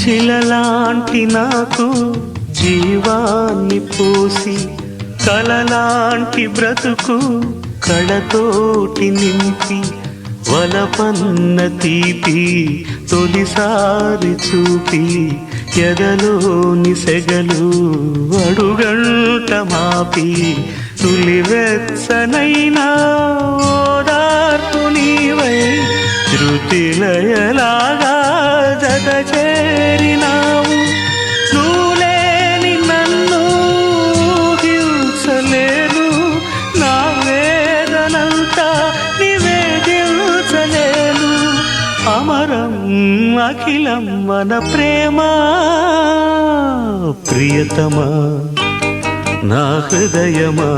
శిలలాంటి నాకు జీవాన్ని పోసి కలలాంటి బ్రతుకు కళతోటి నింపి వలపన్న తీపి తొలిసారి చూపి ఎదలోని సెగలు అడుగంట మాపి తులివెచ్చనైనా ఓదార్పు నీవై శృతిలయలాగా జత చేరినావు నువ్వులేని నన్ను హింసలేను నా వేదనంతా నివేదించలేను అమరం అఖిలం మన ప్రేమ ప్రియతమా నా హృదయమా